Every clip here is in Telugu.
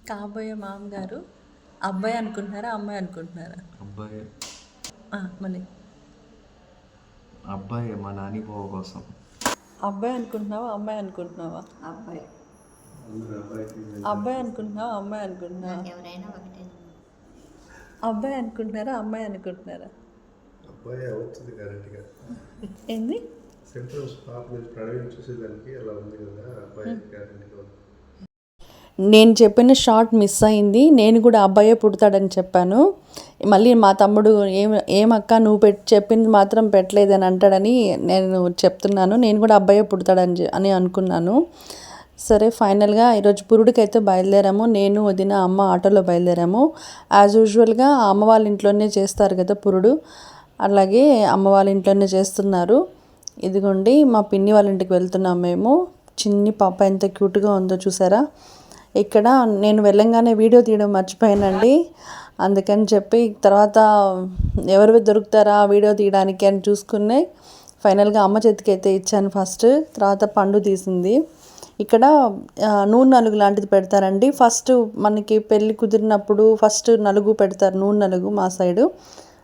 కాబోయే మామగారు అబ్బాయి అనుకుంటున్నారా అమ్మాయి అనుకుంటున్నారా? అబ్బాయి. మళ్ళీ అబ్బాయి మా నాని బావ కోసం. అబ్బాయి అనుకుంటున్నావా అమ్మాయి అనుకుంటున్నావా? అబ్బాయి. అబ్బాయి అనుకుంటున్నావా అమ్మాయి అనుకుంటున్నావా? ఎవరైనా ఒకటే. అబ్బాయి అనుకుంటున్నారా అమ్మాయి అనుకుంటున్నారా? అబ్బాయి అవుతుంది కరెక్ట్గా. ఏంది సెంట్రల్ పాప ప్రణయం చూసేదానికి అలా ఉంది కదా, అబ్బాయి గ్యారెంటీగా. నేను చెప్పిన షార్ట్ మిస్ అయింది. నేను కూడా అబ్బాయే పుడతాడని చెప్పాను. మళ్ళీ మా తమ్ముడు ఏమక్క నువ్వు చెప్పింది మాత్రం పెట్టలేదని అంటాడని నేను చెప్తున్నాను. నేను కూడా అబ్బాయే పుడతాడని అని అనుకున్నాను. సరే ఫైనల్గా ఈరోజు పురుడికి అయితే బయలుదేరాము. నేను వదిన అమ్మ ఆటోలో బయలుదేరాము. యాజ్ యూజువల్గా అమ్మ వాళ్ళ ఇంట్లోనే చేస్తారు కదా పురుడు, అలాగే అమ్మ వాళ్ళ ఇంట్లోనే చేస్తున్నారు. ఇదిగోండి మా పిన్ని వాళ్ళ ఇంటికి వెళ్తున్నాం మేము. చిన్ని పాప ఎంత క్యూట్గా ఉందో చూసారా. ఇక్కడ నేను వెళ్ళంగానే వీడియో తీయడం మర్చిపోయానండి. అందుకని చెప్పి తర్వాత ఎవరు దొరుకుతారా వీడియో తీయడానికి అని చూసుకునే ఫైనల్గా అమ్మ చేతికి అయితే ఇచ్చాను ఫస్ట్. తర్వాత పండు తీసింది. ఇక్కడ నూనె నలుగు లాంటిది పెడతారండి. ఫస్ట్ మనకి పెళ్ళి కుదిరినప్పుడు ఫస్ట్ నలుగు పెడతారు, నూనె నలుగు మా సైడు.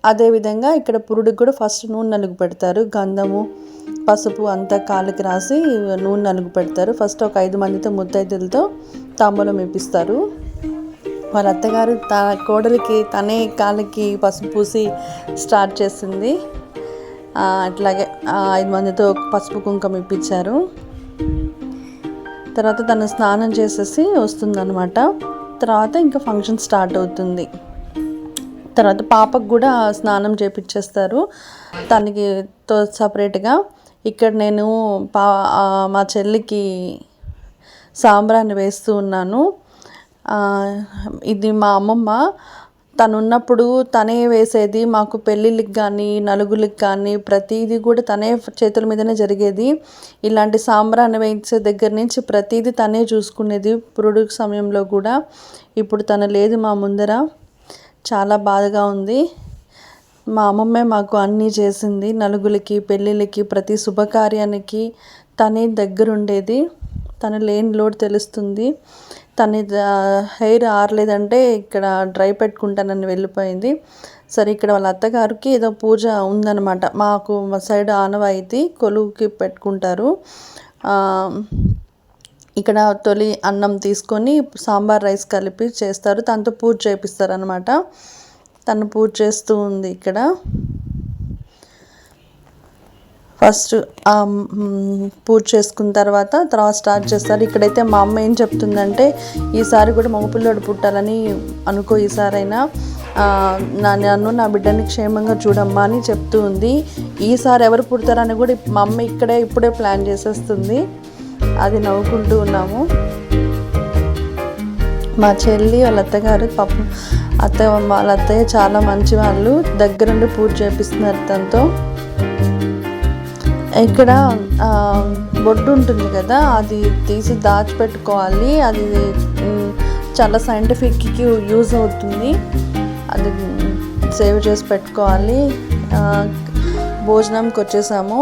అదేవిధంగా ఇక్కడ పురుడికి కూడా ఫస్ట్ నూనె నలుగు పెడతారు. గంధము పసుపు అంతా కాళ్ళకి రాసి నూనె నలుగు పెడతారు. ఫస్ట్ ఒక 5 మందితో ముత్తైదులతో తాంబూలం ఇప్పిస్తారు. వాళ్ళ అత్తగారు కోడలికి తనే కాళ్ళకి పసుపు పూసి స్టార్ట్ చేసింది. అట్లాగే 5 మందితో పసుపు కుంకుమ ఇప్పించారు. తర్వాత తను స్నానం చేసేసి వస్తుందన్నమాట. తర్వాత ఇంకా ఫంక్షన్ స్టార్ట్ అవుతుంది. తర్వాత పాపకు కూడా స్నానం చేపించేస్తారు తనకి సపరేట్గా. ఇక్కడ నేను మా చెల్లికి సాంబ్రాన్ని వేస్తూ ఉన్నాను. ఇది మా అమ్మమ్మ తను ఉన్నప్పుడు తనే వేసేది. మాకు పెళ్ళిళ్ళకి కానీ నలుగులకి కానీ ప్రతిదీ కూడా తనే చేతుల మీదనే జరిగేది. ఇలాంటి సాంబ్రాన్ని వేసే దగ్గర నుంచి ప్రతిదీ తనే చూసుకునేది పురుడు సమయంలో కూడా. ఇప్పుడు తను లేదు మా ముందర. చాలా బాధగా ఉంది. మా అమ్మమ్మే మాకు అన్నీ చేసింది. నలుగులకి పెళ్ళిళ్ళకి ప్రతి శుభకార్యానికి తనే దగ్గరుండేది. తను లేని లోటు తెలుస్తుంది. తన హెయిర్ ఆరలేదంటే ఇక్కడ డ్రై పెట్టుకుంటానని వెళ్ళిపోయింది. సరే ఇక్కడ వాళ్ళ అత్తగారికి ఏదో పూజ ఉందన్నమాట. మాకు మా సైడ్ ఆనవాయితీ కొలువుకి పెట్టుకుంటారు. ఇక్కడ తొలి అన్నం తీసుకొని సాంబార్ రైస్ కలిపి చేస్తారు. తనతో పూజ చేపిస్తారు అనమాట. తను పూజ చేస్తూ ఉంది ఇక్కడ. ఫస్ట్ పూజ చేసుకున్న తర్వాత స్టార్ట్ చేస్తారు. ఇక్కడైతే మా అమ్మ ఏం చెప్తుందంటే ఈసారి కూడా మగపిల్లోడు పుట్టాలని అనుకో, ఈసారైనా నన్ను నా బిడ్డని క్షేమంగా చూడమ్మా అని చెప్తూ ఉంది. ఈసారి ఎవరు పుడతారని కూడా మా అమ్మ ఇప్పుడే ప్లాన్ చేసేస్తుంది. అది నవ్వుకుంటూ ఉన్నాము. మా చెల్లి వాళ్ళ అత్తగారు పాపం వాళ్ళ అత్తయ్య చాలా మంచి వాళ్ళు, దగ్గరుండి పూజ చేపిస్తున్నారు తనతో. ఇక్కడ బొడ్డు ఉంటుంది కదా, అది తీసి దాచిపెట్టుకోవాలి. అది చాలా సైంటిఫిక్కి యూజ్ అవుతుంది. అది సేవ్ చేసి పెట్టుకోవాలి. భోజనంకి వచ్చేసాము.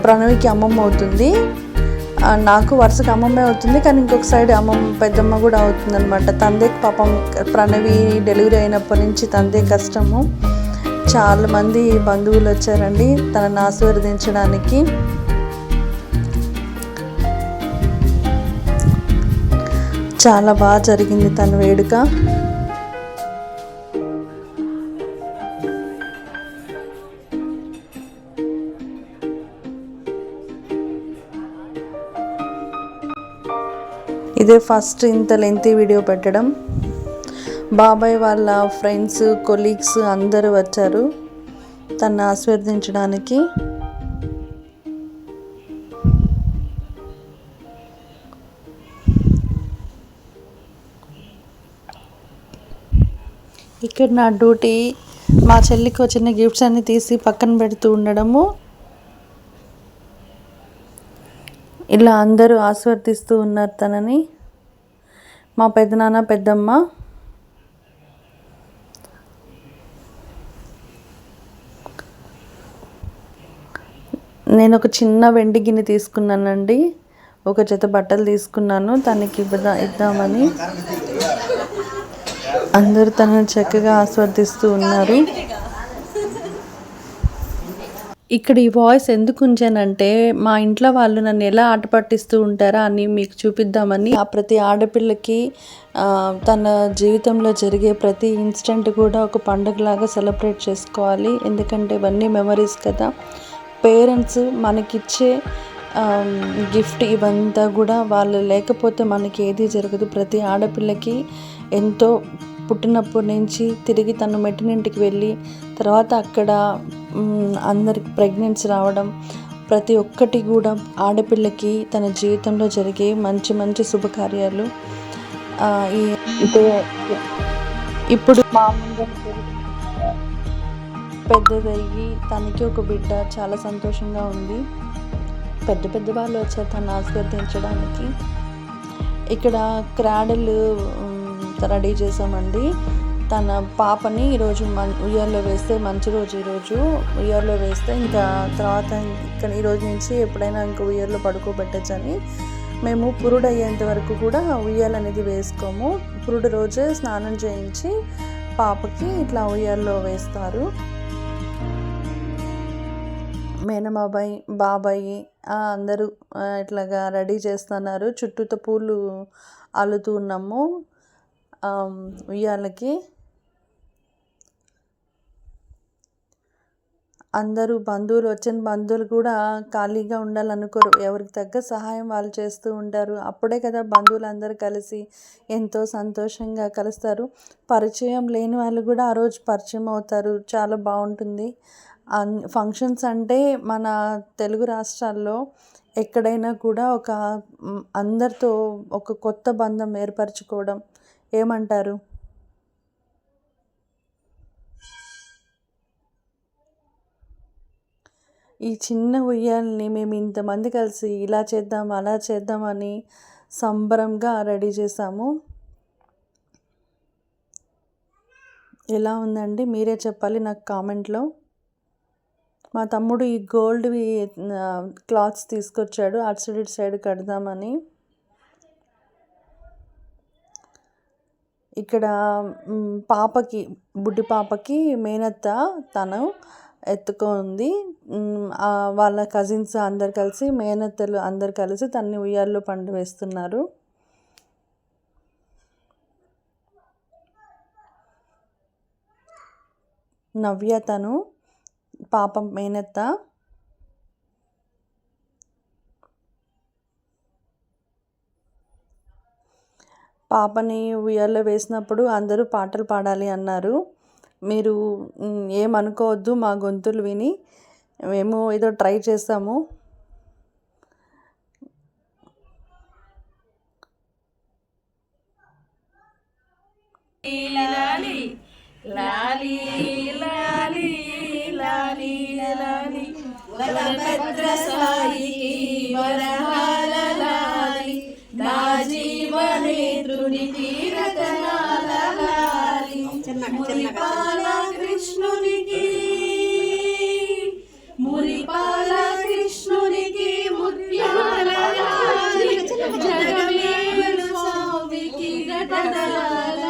ప్రణవికి అమ్మమ్మ అవుతుంది. నాకు వరుసగా అమ్మమ్మే అవుతుంది, కానీ ఇంకొక సైడ్ పెద్దమ్మ కూడా అవుతుంది అనమాట. తందే పాపం ప్రణవి డెలివరీ అయినప్పటి నుంచి తందే కష్టము. చాలా మంది బంధువులు వచ్చారండి తనని ఆశీర్వదించడానికి. చాలా బాగా జరిగింది తన వేడుక. ఇదే ఫస్ట్ ఇంత లెంతీ వీడియో పెట్టడం. బాబాయ్ వాళ్ళ ఫ్రెండ్స్ కొలీగ్స్ అందరూ వచ్చారు తనని ఆశీర్వదించడానికి. ఇక్కడ నా డ్యూటీ మా చెల్లికి వచ్చిన గిఫ్ట్స్ అన్ని తీసి పక్కన పెడుతూ ఉండడము. ఇలా అందరూ ఆస్వాదిస్తూ ఉన్నారు తనని. మా పెద్దనాన్న పెద్దమ్మ. నేను ఒక చిన్న వెండి గిన్నె తీసుకున్నానండి. ఒక జత బట్టలు తీసుకున్నాను తనకి ఇద్దామని. అందరూ తనని చక్కగా ఆస్వాదిస్తూ ఉన్నారు. ఇక్కడ ఈ వాయిస్ ఎందుకు ఉంచానంటే మా ఇంట్లో వాళ్ళు నన్ను ఎలా ఆట పట్టిస్తూ ఉంటారా అని మీకు చూపిద్దామని. ఆ ప్రతి ఆడపిల్లకి తన జీవితంలో జరిగే ప్రతి ఇన్సిడెంట్ కూడా ఒక పండుగలాగా సెలబ్రేట్ చేసుకోవాలి. ఎందుకంటే ఇవన్నీ మెమరీస్ కదా. పేరెంట్స్ మనకిచ్చే గిఫ్ట్ ఇవంతా కూడా వాళ్ళు లేకపోతే మనకి ఏది జరగదు. ప్రతి ఆడపిల్లకి ఎంతో పుట్టినప్పటి నుంచి తిరిగి తను మెట్టినింటికి వెళ్ళి తర్వాత అక్కడ అందరికి ప్రెగ్నెన్సీ రావడం ప్రతి ఒక్కటి కూడా ఆడపిల్లకి తన జీవితంలో జరిగే మంచి మంచి శుభకార్యాలు. ఇప్పుడు మా ముందు పెద్దదయ్యి తనకి ఒక బిడ్డ, చాలా సంతోషంగా ఉంది. పెద్ద పెద్ద వాళ్ళు వచ్చారు తను ఆస్వాదించడానికి. ఇక్కడ క్రాడలు రెడీ చేసామండి. తన పాపని ఈరోజు ఉయ్యాల్లో వేస్తే మంచి రోజు. ఈరోజు ఉయ్యాల్లో వేస్తే ఇంకా తర్వాత ఇక్కడ ఈరోజు నుంచి ఎప్పుడైనా ఇంకా ఉయ్యాల్లో పడుకోబెట్టచ్చని మేము పురుడు అయ్యేంత వరకు కూడా ఉయ్యాలు అనేది వేసుకోము. పురుడు రోజే స్నానం చేయించి పాపకి ఇట్లా ఉయ్యాల్లో వేస్తారు. మేనమాబాయి, బాబాయి అందరూ ఇట్లాగా రెడీ చేస్తున్నారు. చుట్టూతో పూలు అల్లుతూ ఉన్నాము ఉయ్యాలకి. అందరూ బంధువులు, వచ్చిన బంధువులు కూడా ఖాళీగా ఉండాలనుకోరు. ఎవరికి తగ్గ సహాయం వాళ్ళు చేస్తూ ఉంటారు. అప్పుడే కదా బంధువులు అందరూ కలిసి ఎంతో సంతోషంగా కలుస్తారు. పరిచయం లేని వాళ్ళు కూడా ఆ రోజు పరిచయం అవుతారు. చాలా బాగుంటుంది. ఫంక్షన్స్ అంటే మన తెలుగు రాష్ట్రాల్లో ఎక్కడైనా కూడా అందరితో ఒక కొత్త బంధం ఏర్పరచుకోవడం. ఏమంటారు? ఈ చిన్న ఉయ్యాలని మేము ఇంతమంది కలిసి ఇలా చేద్దాం అలా చేద్దామని సంబరంగా రెడీ చేసాము. ఎలా ఉందండి మీరే చెప్పాలి నాకు కామెంట్లో. మా తమ్ముడు ఈ గోల్డ్వి క్లాత్స్ తీసుకొచ్చాడు అటు సైడ్ ఇటు సైడ్ కడదామని. ఇక్కడ పాపకి, బుడ్డి పాపకి మేనత్త తను ఎత్తుకుంది. వాళ్ళ కజిన్స్ అందరు కలిసి, మేనత్తలు అందరు కలిసి తన్ని ఉయ్యాల్లో పండు వేస్తున్నారు. నవ్య తను పాప మేనత్త. పాపని ఉయ్యాల్లో వేసినప్పుడు అందరూ పాటలు పాడాలి అన్నారు. మీరు ఏమనుకోవద్దు మా గొంతులు విని. మేము ఏదో ట్రై చేసాము. లాలి లాలి లాలి లాలి లాలి వరభద్ర సాయికి వరహాల లాలి నా జీవనేత్రునికి రతనాల లాలి మురిపాల కృష్ణునికి ముత్యాల లాలి జగమేలు స్వామికి రతనాల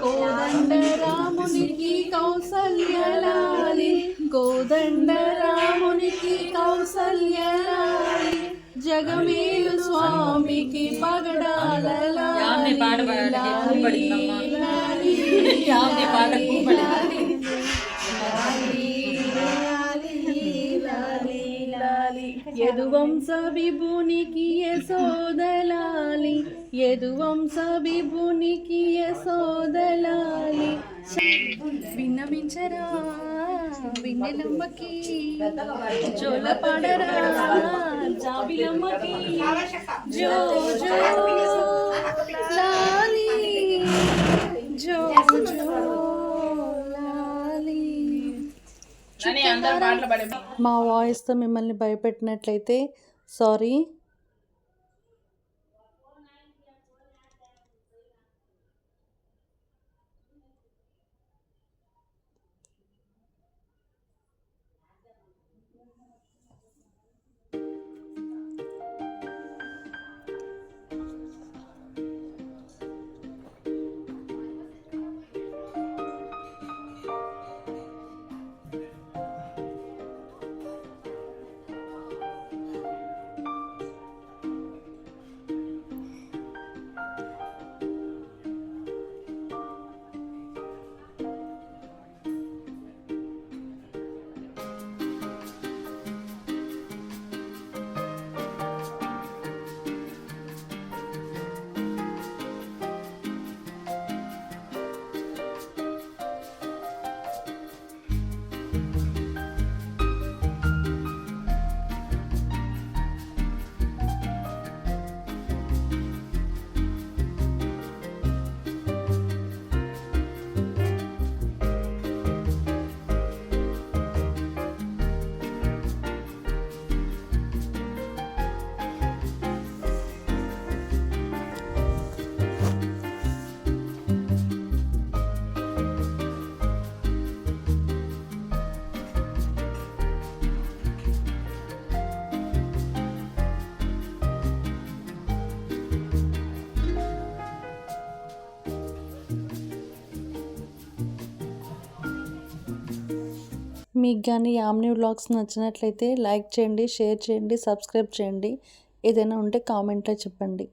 కోదండ రామునికి కౌసల్యలాలి, కోదండ రామునికి కౌసల్యలాలి, జగమేలు స్వామికి పగడాల లాలి యదువంశ విభునికి యశోదలాలి, యదువంశ విభునికి యశోదలాలి, విన్నవించరా విన్నెలమ్మకి జోల పాడరా జాబిలమ్మకి జో జో లాలి జో జో లాలి. మా వాయిస్తో మిమ్మల్ని భయపెట్టినట్లయితే సారీ. మీకు కానీ యామిని వ్లాగ్స్ నచ్చినట్లయితే లైక్ చేయండి, షేర్ చేయండి, సబ్స్క్రైబ్ చేయండి. ఏదైనా ఉంటే కామెంట్లో చెప్పండి.